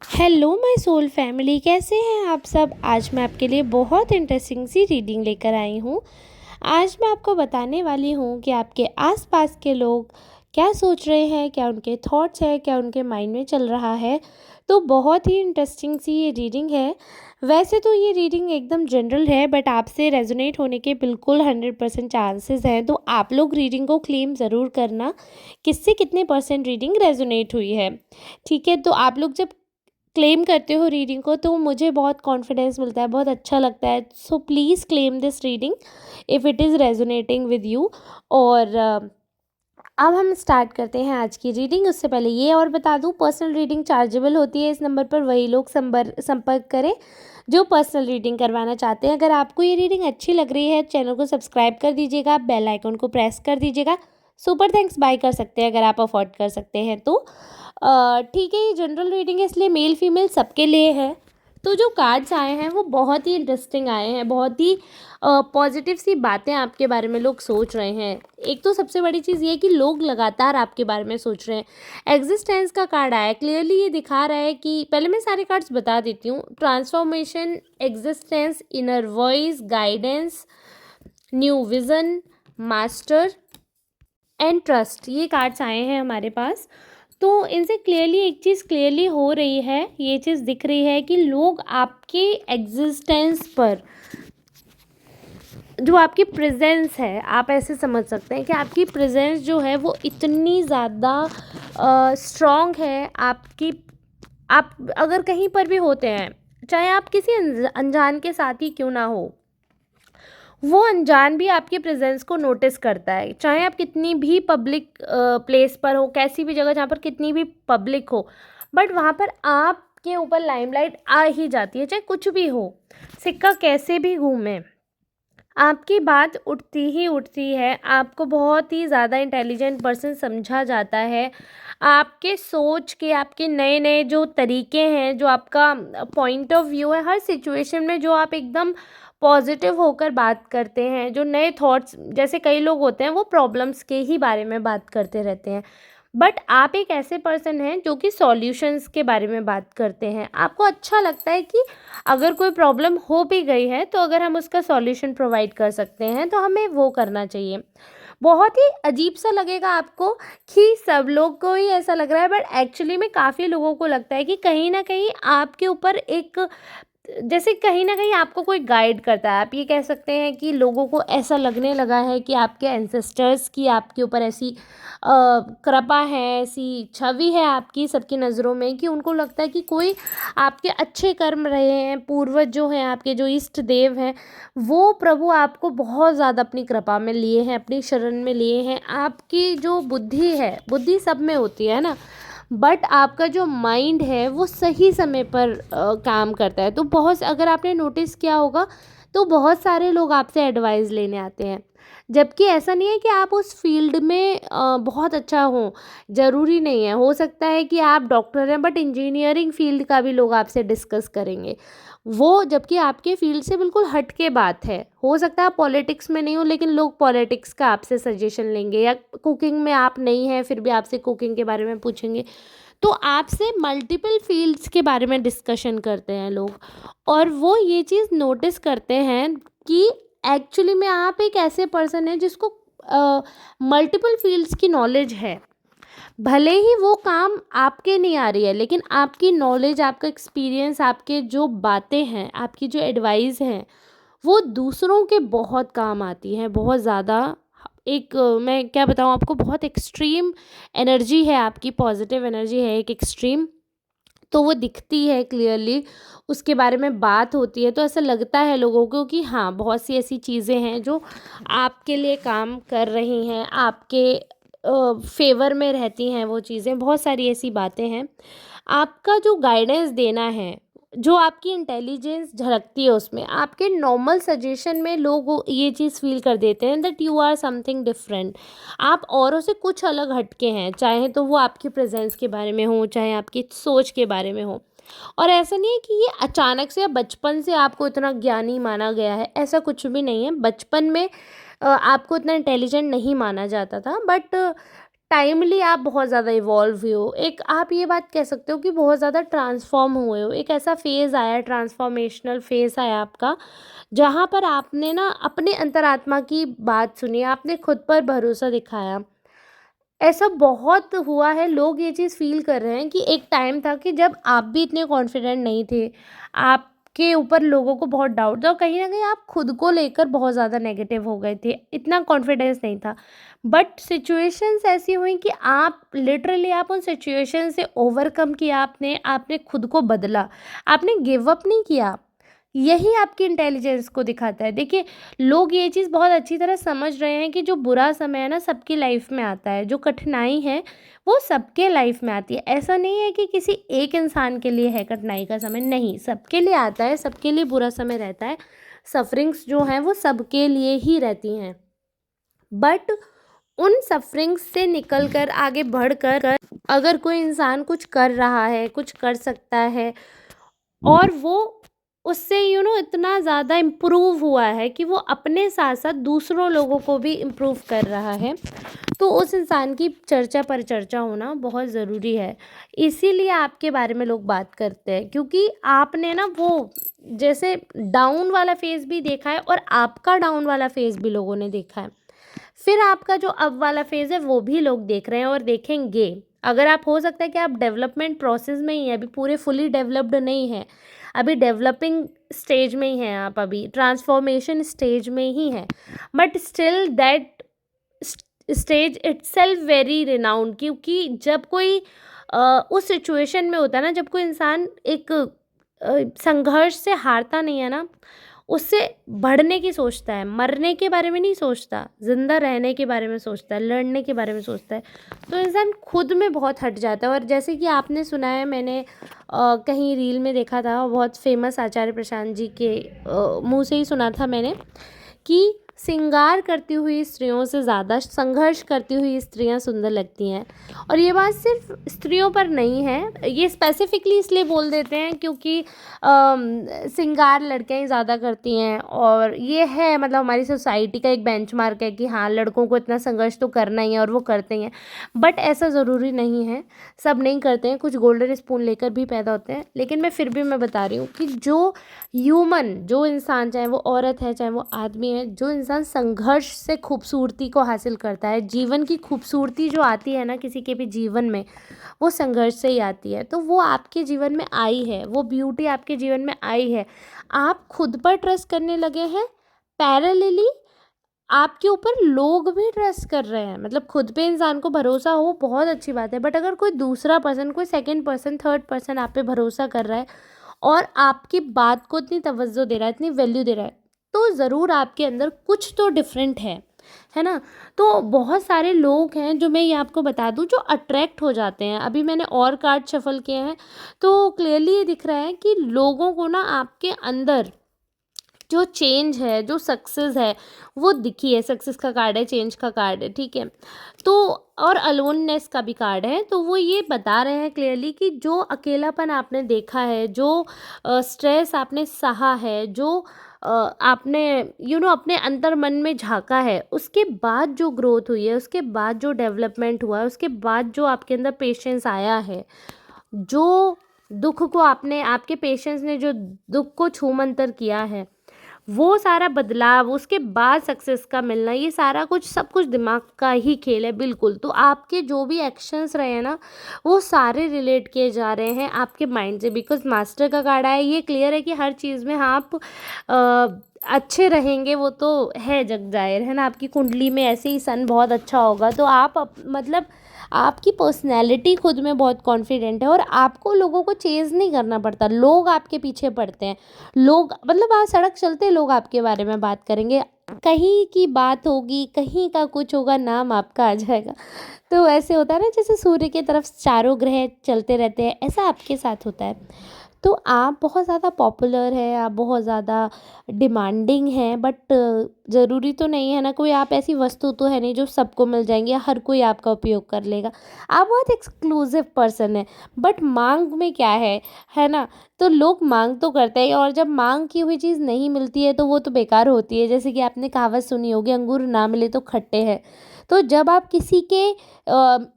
Hello my soul family, कैसे हैं आप सब। आज मैं आपके लिए बहुत इंटरेस्टिंग सी रीडिंग लेकर आई हूँ। आज मैं आपको बताने वाली हूँ कि आपके आसपास के लोग क्या सोच रहे हैं, क्या उनके थॉट्स हैं, क्या उनके माइंड में चल रहा है। तो बहुत ही इंटरेस्टिंग सी ये रीडिंग है। वैसे तो ये रीडिंग एकदम जनरल है, बट आपसे रेजोनेट होने के बिल्कुल 100% चांसेस हैं। तो आप लोग रीडिंग को क्लेम ज़रूर करना, किससे कितने परसेंट रीडिंग रेजोनेट हुई है। ठीक है, तो आप लोग जब क्लेम करते हो रीडिंग को तो मुझे बहुत कॉन्फिडेंस मिलता है, बहुत अच्छा लगता है। So please claim this reading if it is resonating with you. और अब हम स्टार्ट करते हैं आज की रीडिंग। उससे पहले ये और बता दूं, पर्सनल रीडिंग चार्जेबल होती है। इस नंबर पर वही लोग संपर्क करें जो पर्सनल रीडिंग करवाना चाहते हैं। अगर आपको ये रीडिंग अच्छी लग रही है, चैनल को सब्सक्राइब कर दीजिएगा, बेल आइकन को प्रेस कर दीजिएगा। सुपर थैंक्स बाय कर सकते हैं अगर आप अफोर्ड कर सकते हैं तो। ठीक है, ये जनरल रीडिंग है इसलिए मेल फीमेल सबके लिए है। तो जो कार्ड्स आए हैं वो बहुत ही इंटरेस्टिंग आए हैं, बहुत ही पॉजिटिव सी बातें आपके बारे में लोग सोच रहे हैं। एक तो सबसे बड़ी चीज़ ये है कि लोग लगातार आपके बारे में सोच रहे हैं। एग्जिस्टेंस का कार्ड आया, क्लियरली ये दिखा रहा है कि पहले मैं सारे कार्ड्स बता देती हूँ। Transformation, existence, inner voice, guidance, new vision, master and trust, ये कार्ड्स आए हैं हमारे पास। तो इनसे क्लियरली एक चीज़ क्लियरली हो रही है, ये चीज़ दिख रही है कि लोग आपके एग्जिस्टेंस पर, जो आपकी प्रेजेंस है, आप ऐसे समझ सकते हैं कि आपकी प्रेजेंस जो है वो इतनी ज़्यादा स्ट्रॉन्ग है आपकी। आप अगर कहीं पर भी होते हैं, चाहे आप किसी अनजान के साथ ही क्यों ना हो, वो अनजान भी आपके प्रेजेंस को नोटिस करता है। चाहे आप कितनी भी पब्लिक प्लेस पर हो, कैसी भी जगह जहाँ पर कितनी भी पब्लिक हो, बट वहाँ पर आपके ऊपर लाइमलाइट आ ही जाती है, चाहे कुछ भी हो, सिक्का कैसे भी घूमे, आपकी बात उठती ही उठती है। आपको बहुत ही ज़्यादा इंटेलिजेंट पर्सन समझा जाता है। आपके सोच के, आपके नए नए जो तरीके हैं, जो आपका पॉइंट ऑफ व्यू है हर सिचुएशन में, जो आप एकदम पॉजिटिव होकर बात करते हैं, जो नए थॉट्स, जैसे कई लोग होते हैं वो प्रॉब्लम्स के ही बारे में बात करते रहते हैं, बट आप एक ऐसे पर्सन हैं जो कि सॉल्यूशंस के बारे में बात करते हैं। आपको अच्छा लगता है कि अगर कोई प्रॉब्लम हो भी गई है तो अगर हम उसका सॉल्यूशन प्रोवाइड कर सकते हैं तो हमें वो करना चाहिए। बहुत ही अजीब सा लगेगा आपको कि सब लोग को ही ऐसा लग रहा है, बट एक्चुअली में काफ़ी लोगों को लगता है कि कहीं ना कहीं आपके ऊपर एक, जैसे कहीं ना कहीं आपको कोई गाइड करता है। आप ये कह सकते हैं कि लोगों को ऐसा लगने लगा है कि आपके एंसेस्टर्स की आपके ऊपर ऐसी कृपा है, ऐसी छवि है आपकी सबकी नज़रों में, कि उनको लगता है कि कोई आपके अच्छे कर्म रहे हैं, पूर्वज जो हैं आपके, जो इष्ट देव हैं, वो प्रभु आपको बहुत ज़्यादा अपनी कृपा में लिए हैं, अपनी शरण में लिए हैं। आपकी जो बुद्धि है, बुद्धि सब में होती है ना, बट आपका जो माइंड है वो सही समय पर काम करता है। तो बहुत, अगर आपने नोटिस किया होगा तो बहुत सारे लोग आपसे एडवाइस लेने आते हैं, जबकि ऐसा नहीं है कि आप उस फील्ड में बहुत अच्छा हो, ज़रूरी नहीं है। हो सकता है कि आप डॉक्टर हैं बट इंजीनियरिंग फील्ड का भी लोग आपसे डिस्कस करेंगे, वो जबकि आपके फील्ड से बिल्कुल हट के बात है। हो सकता है आप पॉलिटिक्स में नहीं हो, लेकिन लोग पॉलिटिक्स का आपसे सजेशन लेंगे, या कुकिंग में आप नहीं हैं फिर भी आपसे कुकिंग के बारे में पूछेंगे। तो आपसे मल्टीपल फील्ड्स के बारे में डिस्कशन करते हैं लोग, और वो ये चीज़ नोटिस करते हैं कि एक्चुअली में आप एक ऐसे पर्सन हैं जिसको मल्टीपल फील्ड्स की नॉलेज है। भले ही वो काम आपके नहीं आ रही है, लेकिन आपकी नॉलेज, आपका एक्सपीरियंस, आपके जो बातें हैं, आपकी जो एडवाइस हैं, वो दूसरों के बहुत काम आती हैं, बहुत ज़्यादा। एक मैं क्या बताऊँ आपको, बहुत एक्सट्रीम एनर्जी है आपकी, पॉजिटिव एनर्जी है एक एक्सट्रीम। तो वो दिखती है क्लियरली, उसके बारे में बात होती है तो ऐसा लगता है लोगों को कि हाँ, बहुत सी ऐसी चीज़ें हैं जो आपके लिए काम कर रही हैं, आपके फेवर में रहती हैं वो चीज़ें। बहुत सारी ऐसी बातें हैं, आपका जो गाइडेंस देना है, जो आपकी इंटेलिजेंस झलकती है उसमें, आपके नॉर्मल सजेशन में लोग ये चीज़ फील कर देते हैं that you are something different. आप औरों से कुछ अलग हटके हैं, चाहे तो वो आपकी प्रेजेंस के बारे में हो, चाहे आपकी सोच के बारे में हो। और ऐसा नहीं है कि ये अचानक से या बचपन से आपको इतना ज्ञानी माना गया है, ऐसा कुछ भी नहीं है। बचपन में आपको इतना इंटेलिजेंट नहीं माना जाता था, बट टाइमली आप बहुत ज़्यादा इवॉल्व हुए हो, एक आप ये बात कह सकते हो कि बहुत ज़्यादा ट्रांसफॉर्म हुए हो। एक ऐसा फेज़ आया, ट्रांसफॉर्मेशनल फेज़ आया आपका, जहाँ पर आपने ना अपने अंतरात्मा की बात सुनी, आपने खुद पर भरोसा दिखाया। ऐसा बहुत हुआ है, लोग ये चीज़ फ़ील कर रहे हैं कि एक टाइम था कि जब आप भी इतने कॉन्फिडेंट नहीं थे, आपके ऊपर लोगों को बहुत डाउट था और कहीं न कहीं आप खुद को लेकर बहुत ज़्यादा नेगेटिव हो गए थे, इतना कॉन्फिडेंस नहीं था। बट सिचुएशंस ऐसी हुई कि आप लिटरली आप उन सिचुएशन से ओवरकम किया आपने, आपने खुद को बदला, आपने गिव अप नहीं किया। यही आपकी इंटेलिजेंस को दिखाता है। देखिए, लोग ये चीज़ बहुत अच्छी तरह समझ रहे हैं कि जो बुरा समय है ना सबकी लाइफ में आता है, जो कठिनाई है वो सबके लाइफ में आती है। ऐसा नहीं है कि किसी एक इंसान के लिए है कठिनाई का समय, नहीं, सबके लिए आता है, सबके लिए बुरा समय रहता है। सफ़रिंग्स जो हैं वो सबके लिए ही रहती हैं। बट उन सफ़रिंग्स से निकल कर आगे बढ़कर अगर कोई इंसान कुछ कर रहा है, कुछ कर सकता है और वो उससे इतना ज़्यादा इम्प्रूव हुआ है कि वो अपने साथ-साथ दूसरों लोगों को भी इम्प्रूव कर रहा है, तो उस इंसान की चर्चा पर चर्चा होना बहुत ज़रूरी है। इसीलिए आपके बारे में लोग बात करते हैं, क्योंकि आपने ना वो जैसे डाउन वाला फ़ेज़ भी देखा है और आपका डाउन वाला फ़ेज़ भी लोगों ने देखा है। फिर आपका जो अब वाला फ़ेज़ है वो भी लोग देख रहे हैं और देखेंगे। अगर आप, हो सकता है कि आप डेवलपमेंट प्रोसेस में ही हैं, अभी पूरे फुली डेवलप्ड नहीं हैं, अभी डेवलपिंग स्टेज में ही हैं आप, अभी ट्रांसफॉर्मेशन स्टेज में ही हैं। But still that stage itself very renowned, क्योंकि जब कोई उस सिचुएशन में होता है ना, जब कोई इंसान एक संघर्ष से हारता नहीं है ना, उससे बढ़ने की सोचता है, मरने के बारे में नहीं सोचता, ज़िंदा रहने के बारे में सोचता है, लड़ने के बारे में सोचता है, तो इंसान खुद में बहुत हट जाता है। और जैसे कि आपने सुना है, मैंने कहीं रील में देखा था, बहुत फेमस आचार्य प्रशांत जी के मुँह से ही सुना था मैंने, कि श्रृंगार करती हुई स्त्रियों से ज़्यादा संघर्ष करती हुई स्त्रियां सुंदर लगती हैं। और ये बात सिर्फ स्त्रियों पर नहीं है, ये स्पेसिफिकली इसलिए बोल देते हैं क्योंकि श्रृंगार लड़कियां ही ज़्यादा करती हैं, और ये है मतलब हमारी सोसाइटी का एक बेंचमार्क है कि हाँ, लड़कों को इतना संघर्ष तो करना ही है और वो करते ही हैं। बट ऐसा ज़रूरी नहीं है, सब नहीं करते हैं, कुछ गोल्डन स्पून लेकर भी पैदा होते हैं। लेकिन मैं बता रही हूँ कि जो ह्यूमन, जो इंसान, चाहे वो औरत है चाहे वो आदमी है, जो इंसान संघर्ष से खूबसूरती को हासिल करता है, जीवन की खूबसूरती जो आती है ना किसी के भी जीवन में, वो संघर्ष से ही आती है। तो वो आपके जीवन में आई है, वो ब्यूटी आपके जीवन में आई है, आप खुद पर ट्रस्ट करने लगे हैं, पैरेलली आपके ऊपर लोग भी ट्रस्ट कर रहे हैं। मतलब खुद पे इंसान को भरोसा हो बहुत अच्छी बात है, बट अगर कोई दूसरा पर्सन, कोई सेकंड पर्सन, थर्ड पर्सन आप पे भरोसा कर रहा है और आपकी बात को इतनी तवज्जो दे रहा है, इतनी वैल्यू दे रहा है, तो ज़रूर आपके अंदर कुछ तो डिफरेंट है ना? तो बहुत सारे लोग हैं, जो मैं ये आपको बता दूं, जो अट्रैक्ट हो जाते हैं। अभी मैंने और कार्ड शफल किए हैं, तो क्लियरली ये दिख रहा है कि लोगों को ना आपके अंदर जो चेंज है, जो सक्सेस है, वो दिखी है। सक्सेस का कार्ड है, चेंज का कार्ड है, ठीक है। तो और अलोननेस का भी कार्ड है, तो वो ये बता रहे हैं क्लियरली कि जो अकेलापन आपने देखा है, जो स्ट्रेस आपने सहा है, जो आपने अपने अंतर मन में झांका है, उसके बाद जो ग्रोथ हुई है, उसके बाद जो डेवलपमेंट हुआ है, उसके बाद जो आपके अंदर पेशेंस आया है, जो दुख को आपने, आपके पेशेंस ने जो दुख को छूमंतर किया है, वो सारा बदलाव, उसके बाद सक्सेस का मिलना, ये सारा कुछ, सब कुछ दिमाग का ही खेल है, बिल्कुल। तो आपके जो भी एक्शंस रहे हैं ना, वो सारे रिलेट किए जा रहे हैं आपके माइंड से, बिकॉज मास्टर का कार्ड है। ये क्लियर है कि हर चीज़ में आप अच्छे रहेंगे, वो तो है जग जाहिर, है ना? आपकी कुंडली में ऐसे ही सन बहुत अच्छा होगा, तो आप मतलब आपकी पर्सनैलिटी खुद में बहुत कॉन्फिडेंट है और आपको लोगों को चेज़ नहीं करना पड़ता, लोग आपके पीछे पड़ते हैं। लोग मतलब आप सड़क चलते लोग आपके बारे में बात करेंगे, कहीं की बात होगी, कहीं का कुछ होगा, नाम आपका आ जाएगा। तो ऐसे होता है ना, जैसे सूर्य की तरफ चारों ग्रह चलते रहते हैं, ऐसा आपके साथ होता है। तो आप बहुत ज़्यादा पॉपुलर हैं, आप बहुत ज़्यादा डिमांडिंग हैं, बट ज़रूरी तो नहीं है ना, कोई आप ऐसी वस्तु तो है नहीं जो सबको मिल जाएंगी या हर कोई आपका उपयोग कर लेगा। आप बहुत एक्सक्लूसिव पर्सन है, बट मांग में क्या है ना? तो लोग मांग तो करते हैं, और जब मांग की हुई चीज़ नहीं मिलती है तो वो तो बेकार होती है। जैसे कि आपने कहावत सुनी होगी, अंगूर ना मिले तो खट्टे हैं। तो जब आप किसी के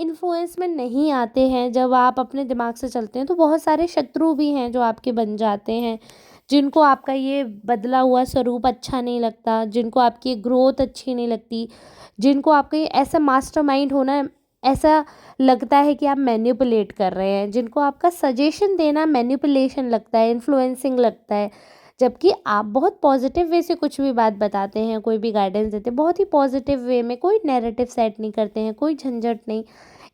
इन्फ्लुएंस में नहीं आते हैं, जब आप अपने दिमाग से चलते हैं, तो बहुत सारे शत्रु भी हैं जो आपके बन जाते हैं, जिनको आपका ये बदला हुआ स्वरूप अच्छा नहीं लगता, जिनको आपकी ग्रोथ अच्छी नहीं लगती, जिनको आपका ये ऐसा मास्टरमाइंड होना ऐसा लगता है कि आप मैनिपुलेट कर रहे हैं, जिनको आपका सजेशन देना मैनिपुलेशन लगता है, इन्फ्लुएंसिंग लगता है। जबकि आप बहुत पॉजिटिव वे से कुछ भी बात बताते हैं, कोई भी गाइडेंस देते हैं, बहुत ही पॉजिटिव वे में, कोई नैरेटिव सेट नहीं करते हैं, कोई झंझट नहीं,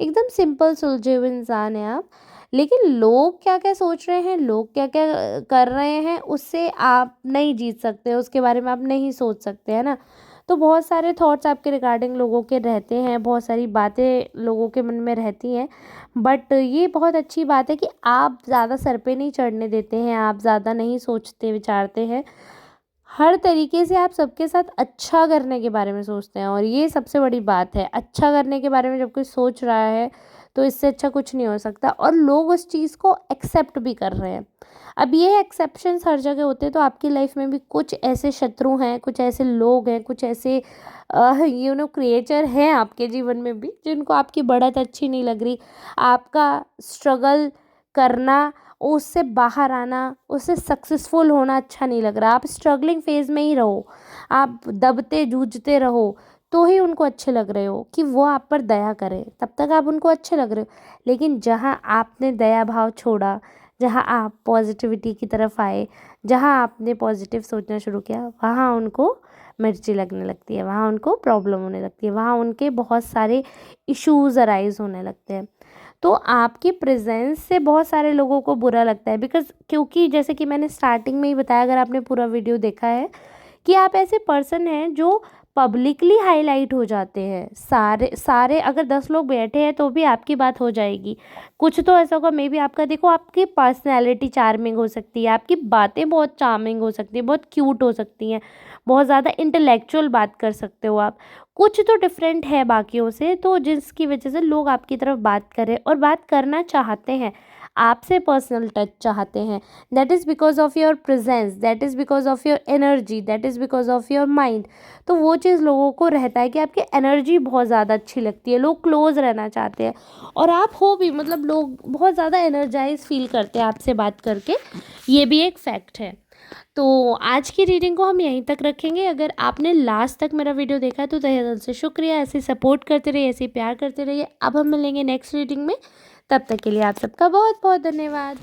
एकदम सिंपल सुलझे हुए इंसान हैं आप। लेकिन लोग क्या क्या सोच रहे हैं, लोग क्या क्या कर रहे हैं, उससे आप नहीं जीत सकते, उसके बारे में आप नहीं सोच सकते, है ना। तो बहुत सारे थॉट्स आपके रिगार्डिंग लोगों के रहते हैं, बहुत सारी बातें लोगों के मन में रहती हैं, बट ये बहुत अच्छी बात है कि आप ज़्यादा सर पे नहीं चढ़ने देते हैं, आप ज़्यादा नहीं सोचते विचारते हैं, हर तरीके से आप सबके साथ अच्छा करने के बारे में सोचते हैं, और ये सबसे बड़ी बात है। अच्छा करने के बारे में जब कोई सोच रहा है तो इससे अच्छा कुछ नहीं हो सकता, और लोग उस चीज़ को एक्सेप्ट भी कर रहे हैं। अब ये एक्सेप्शंस हर जगह होते हैं, तो आपकी लाइफ में भी कुछ ऐसे शत्रु हैं, कुछ ऐसे लोग हैं, कुछ ऐसे क्रिएचर हैं आपके जीवन में भी, जिनको आपकी बढ़त अच्छी नहीं लग रही, आपका स्ट्रगल करना, उससे बाहर आना, उससे सक्सेसफुल होना अच्छा नहीं लग रहा। आप स्ट्रगलिंग फेज़ में ही रहो, आप दबते जूझते रहो, तो ही उनको अच्छे लग रहे हो कि वो आप पर दया करें, तब तक आप उनको अच्छे लग रहे हो। लेकिन जहाँ आपने दया भाव छोड़ा, जहाँ आप पॉजिटिविटी की तरफ आए, जहाँ आपने पॉजिटिव सोचना शुरू किया, वहाँ उनको मिर्ची लगने लगती है, वहाँ उनको प्रॉब्लम होने लगती है, वहाँ उनके बहुत सारे इश्यूज़ अराइज़ होने लगते हैं। तो आपकी प्रेजेंस से बहुत सारे लोगों को बुरा लगता है, बिकॉज़ क्योंकि जैसे कि मैंने स्टार्टिंग में ही बताया, अगर आपने पूरा वीडियो देखा है, कि आप ऐसे पर्सन हैं जो पब्लिकली हाईलाइट हो जाते हैं। सारे सारे अगर 10 लोग बैठे हैं तो भी आपकी बात हो जाएगी। कुछ तो ऐसा होगा, मे बी आपका, देखो, आपकी पर्सनैलिटी चार्मिंग हो सकती है, आपकी बातें बहुत चार्मिंग हो सकती हैं, बहुत क्यूट हो सकती हैं, बहुत ज़्यादा इंटेलेक्चुअल बात कर सकते हो आप। कुछ तो डिफरेंट है बाकियों से, तो जिसकी वजह से लोग आपकी तरफ बात करें और बात करना चाहते हैं, आपसे पर्सनल टच चाहते हैं। That is because of your presence, that is because of your energy, that is because of your mind. तो वो चीज़ लोगों को रहता है कि आपकी एनर्जी बहुत ज़्यादा अच्छी लगती है, लोग क्लोज रहना चाहते हैं, और आप हो भी, मतलब लोग बहुत ज़्यादा एनर्जाइज फील करते हैं आपसे बात करके, ये भी एक फैक्ट है। तो आज की रीडिंग को हम यहीं तक रखेंगे। अगर आपने लास्ट तक मेरा वीडियो देखा है तो तहे दिल से शुक्रिया। ऐसे सपोर्ट करते रहिए, ऐसे प्यार करते रहिए। अब हम मिलेंगे नेक्स्ट रीडिंग में, तब तक के लिए आप सबका बहुत बहुत धन्यवाद।